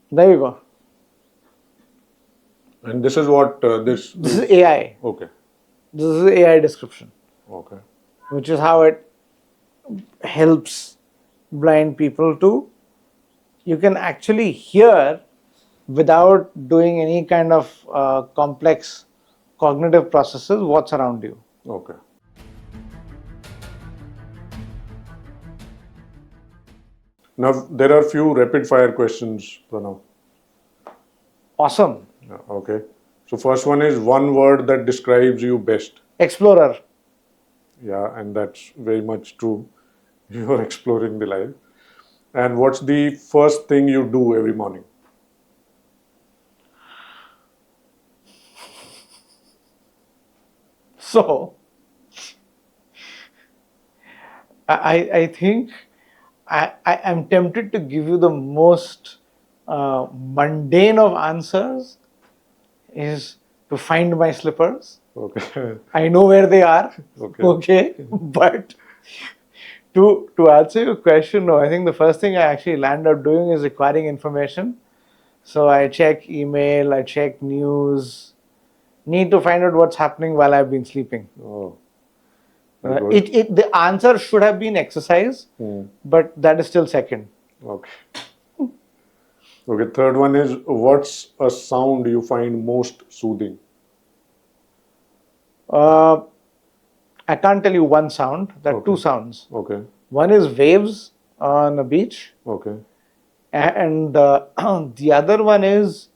There you go. And this is what This is AI. Okay. This is AI description. Okay. Which is how it helps blind people to. You can actually hear without doing any kind of complex cognitive processes what's around you. Okay. Now there are few rapid fire questions, Pranav. Awesome. Yeah, okay. So first one is one word that describes you best. Explorer. Yeah, and that's very much true. You are exploring the life. And what's the first thing you do every morning? So, I think I am tempted to give you the most mundane of answers is to find my slippers. Okay. I know where they are. Okay. But to answer your question, no, I think the first thing I actually land up doing is acquiring information. So I check email, I check news, need to find out what's happening while I've been sleeping. Oh. Very good. The answer should have been exercise, but that is still second. Okay. Okay. Third one is what's a sound you find most soothing? I can't tell you one sound. There are two sounds. Okay. One is waves on a beach, Okay. and the other one is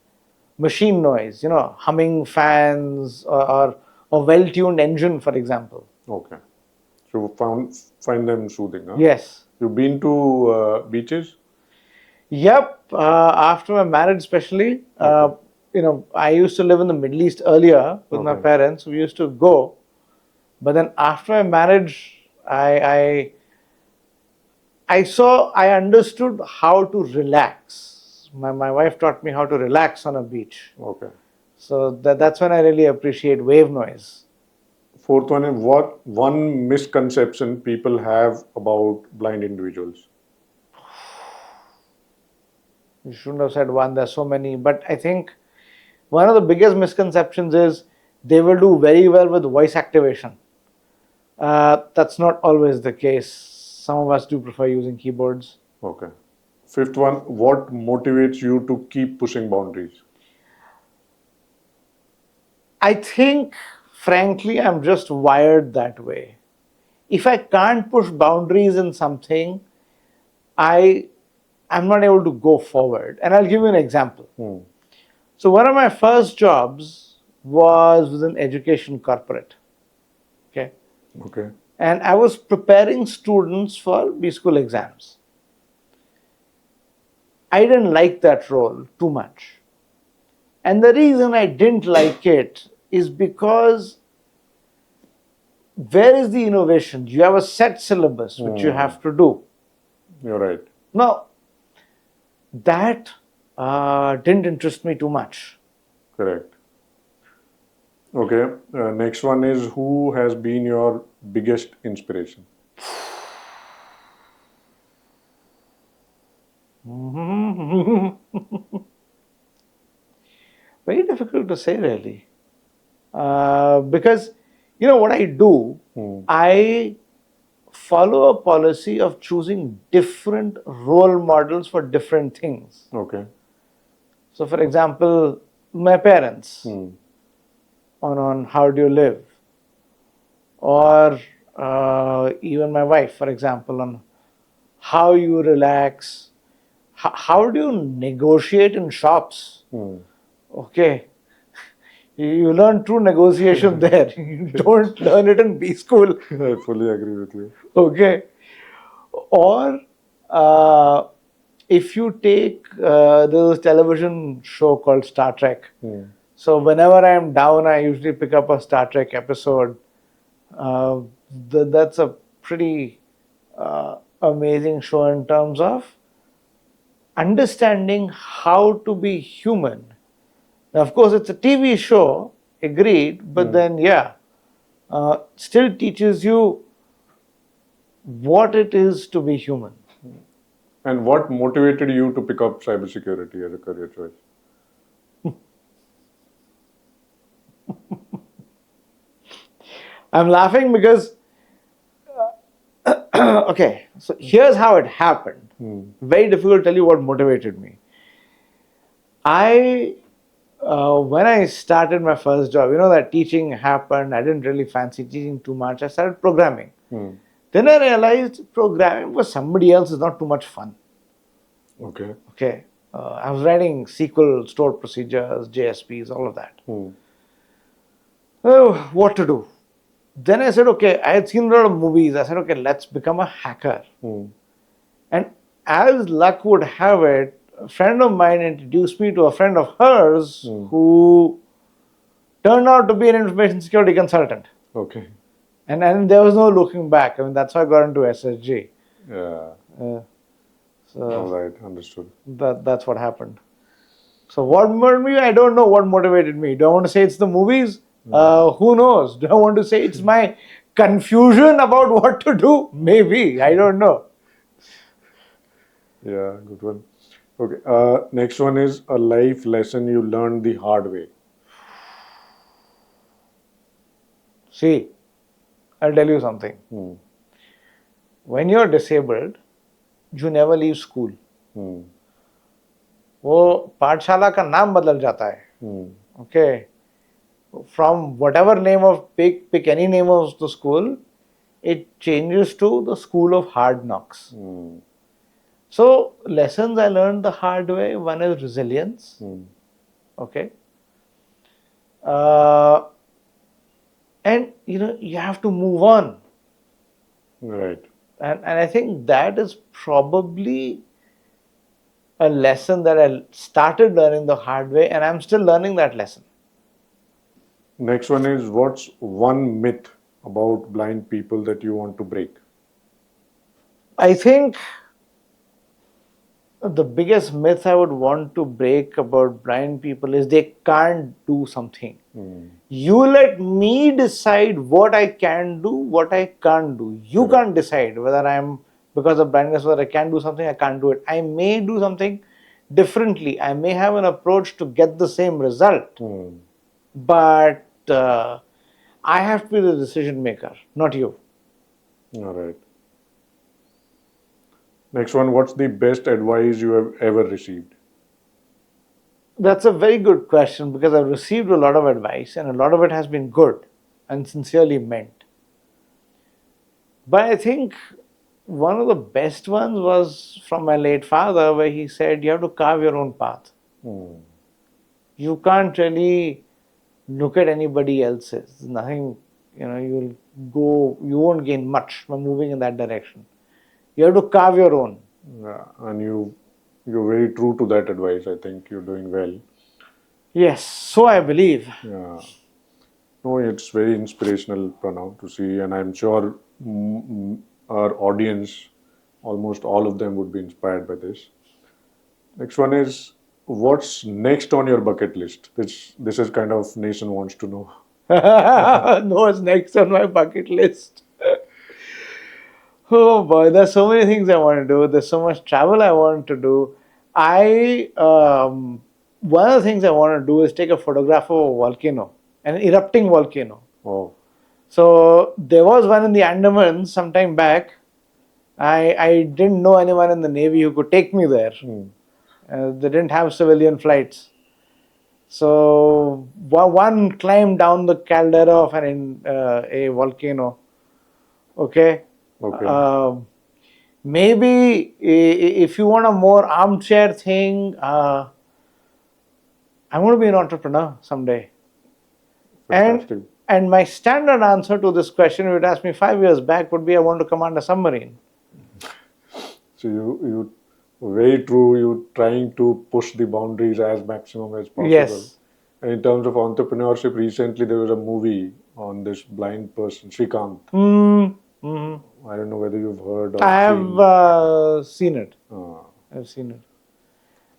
machine noise. Humming fans or a well-tuned engine, for example. Okay. So find them soothing, huh? Yes. You've been to beaches? Yep. After my marriage, especially, I used to live in the Middle East earlier with my Okay. parents. We used to go, but then after my marriage, I understood how to relax. My wife taught me how to relax on a beach. Okay. So that's when I really appreciate wave noise. Fourth one is what one misconception people have about blind individuals. You shouldn't have said one, there's so many. But I think one of the biggest misconceptions is they will do very well with voice activation. That's not always the case. Some of us do prefer using keyboards. Okay. Fifth one, what motivates you to keep pushing boundaries? I think, frankly, I'm just wired that way. If I can't push boundaries in something, I'm not able to go forward. And I'll give you an example. So one of my first jobs was with an education corporate. Okay. Okay. And I was preparing students for B school exams. I didn't like that role too much. And the reason I didn't like it is because where is the innovation? You have a set syllabus which you have to do. You're right. Now, that didn't interest me too much. Correct. Okay. Next one is who has been your biggest inspiration? Very difficult to say, really. Because, what I do, I follow a policy of choosing different role models for different things. Okay. So, for example, my parents on how do you live, or even my wife, for example, on how you relax, how do you negotiate in shops. Okay, you learn true negotiation there. You don't learn it in B school. I fully agree with you. Okay, or if you take there's a television show called Star Trek. So whenever I am down, I usually pick up a Star Trek episode. That's a pretty amazing show in terms of understanding how to be human. Now, of course, it's a TV show, agreed, but then, still teaches you what it is to be human. And what motivated you to pick up cybersecurity as a career choice? I'm laughing because, okay, so here's how it happened. Very difficult to tell you what motivated me. When I started my first job, that teaching happened. I didn't really fancy teaching too much. I started programming. Then I realized programming for somebody else is not too much fun. Okay. Okay. I was writing SQL, stored procedures, JSPs, all of that. Oh, what to do? Then I said, okay, I had seen a lot of movies. I said, okay, let's become a hacker. And as luck would have it, a friend of mine introduced me to a friend of hers who turned out to be an information security consultant. Okay. And there was no looking back. I mean, that's how I got into SSG. Yeah. So All right. Understood. that's what happened. So what motivated me? I don't know what motivated me. Do I want to say it's the movies? Who knows? Do I want to say it's my confusion about what to do? Maybe. I don't know. Yeah, good one. Okay. Next one is a life lesson you learned the hard way. See, I'll tell you something. When you're disabled, you never leave school. वो पाठशाला का नाम बदल जाता है. Okay. From whatever name of pick any name of the school, it changes to the school of hard knocks. So lessons I learned the hard way. One is resilience. Okay. And you have to move on. Right. And I think that is probably a lesson that I started learning the hard way, and I'm still learning that lesson. Next one is, what's one myth about blind people that you want to break? I think the biggest myth I would want to break about blind people is they can't do something. You let me decide what I can do, what I can't do. You can't decide whether because of blindness, whether I can do something, I can't do it. I may do something differently. I may have an approach to get the same result. But I have to be the decision maker, not you. All right. Next one, what's the best advice you have ever received? That's a very good question because I've received a lot of advice and a lot of it has been good and sincerely meant. But I think one of the best ones was from my late father, where he said, you have to carve your own path. You can't really look at anybody else's. There's nothing, you won't gain much by moving in that direction. You have to carve your own. Yeah, and you're very true to that advice. I think you're doing well. Yes, so I believe. Yeah. No, it's very inspirational, Pranav, to see, and I'm sure our audience, almost all of them, would be inspired by this. Next one is, what's next on your bucket list? This is kind of nation wants to know. No, it's next on my bucket list. Oh boy, there's so many things I want to do. There's so much travel I want to do. One of the things I want to do is take a photograph of a volcano, an erupting volcano. Oh, So there was one in the Andamans some time back. I didn't know anyone in the Navy who could take me there. They didn't have civilian flights. So one climbed down the caldera of a volcano. Okay. Maybe if you want a more armchair thing, I want to be an entrepreneur someday. fantastic. And my standard answer to this question, if you'd asked me 5 years back, would be I want to command a submarine. So you very true. You're trying to push the boundaries as maximum as possible. Yes. And in terms of entrepreneurship, recently there was a movie on this blind person, Shrikant. I don't know whether you've heard or I have seen it. I've seen it.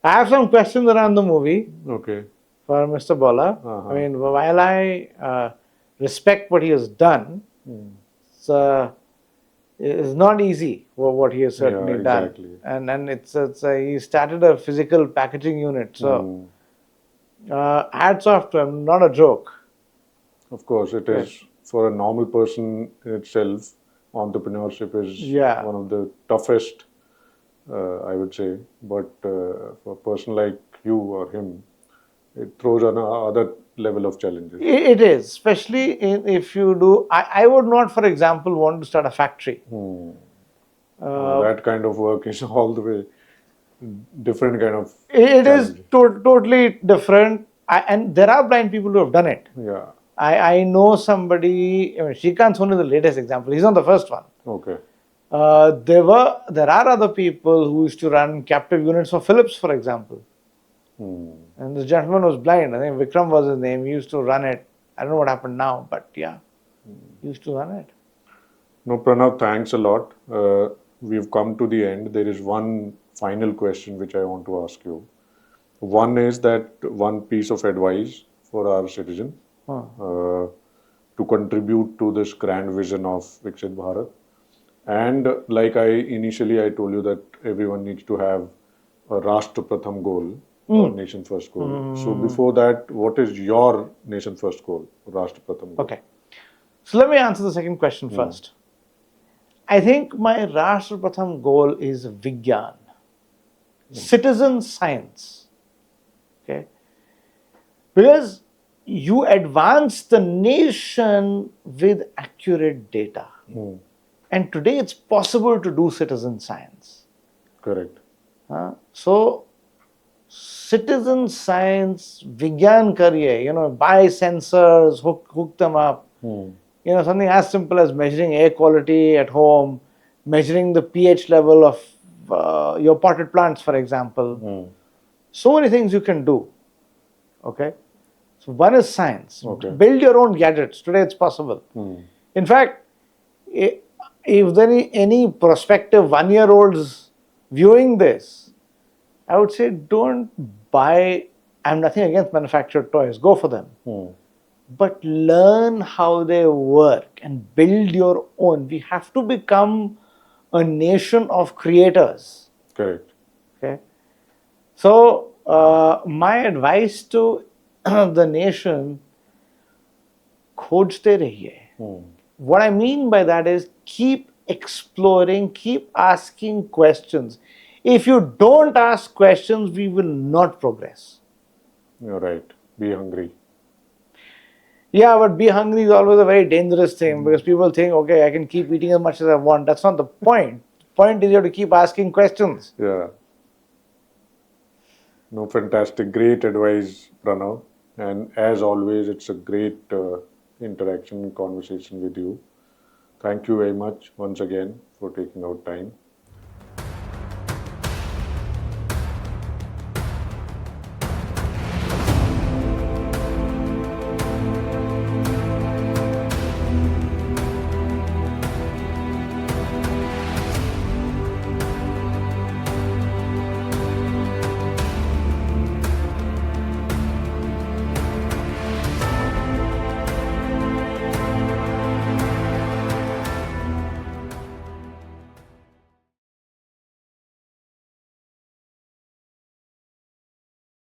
I have some questions around the movie Okay. for Mr. Bola. I mean, while I respect what he has done, it's not easy what he has certainly exactly. done. And he started a physical packaging unit. So hats off to him, not a joke. Of course, it is for a normal person in itself. Entrepreneurship is one of the toughest, I would say. But for a person like you or him, it throws another level of challenges. It is, especially if you do. I would not, for example, want to start a factory. That kind of work is all the way different kind of. It is totally different. And there are blind people who have done it. Yeah. I know somebody, Shrikant's only the latest example. He's not the first one. Okay. There are other people who used to run captive units for Philips, for example. And the gentleman was blind. I think Vikram was his name. He used to run it. I don't know what happened now, but yeah, he used to run it. No, Pranav, thanks a lot. We've come to the end. There is one final question which I want to ask you. One is that one piece of advice for our citizen to contribute to this grand vision of Viksit Bharat. And like I told you that everyone needs to have a Rashtra Pratham goal, or nation first goal. So before that, what is your nation first goal, Rashtra Pratham goal? Okay. So let me answer the second question first. I think my Rashtra Pratham goal is Vigyan, citizen science. Okay. Because you advance the nation with accurate data. And today it's possible to do citizen science. Correct. So, citizen science, Vigyan kariye, buy sensors, hook them up. Something as simple as measuring air quality at home, measuring the pH level of your potted plants, for example. So many things you can do. Okay. So one is science. Okay. Build your own gadgets. Today it's possible. In fact, if there are any prospective 1-year-olds viewing this, I would say don't buy. I'm nothing against manufactured toys. Go for them. But learn how they work and build your own. We have to become a nation of creators. Correct. Okay. So my advice to the nation, खोजते रहिए. What I mean by that is keep exploring, keep asking questions. If you don't ask questions, we will not progress. You're right. Be hungry. Yeah, but be hungry is always a very dangerous thing because people think, okay, I can keep eating as much as I want. That's not the point. The point is you have to keep asking questions. Yeah. No, fantastic. Great advice, Pranav. And as always, it's a great interaction and conversation with you. Thank you very much once again for taking out time.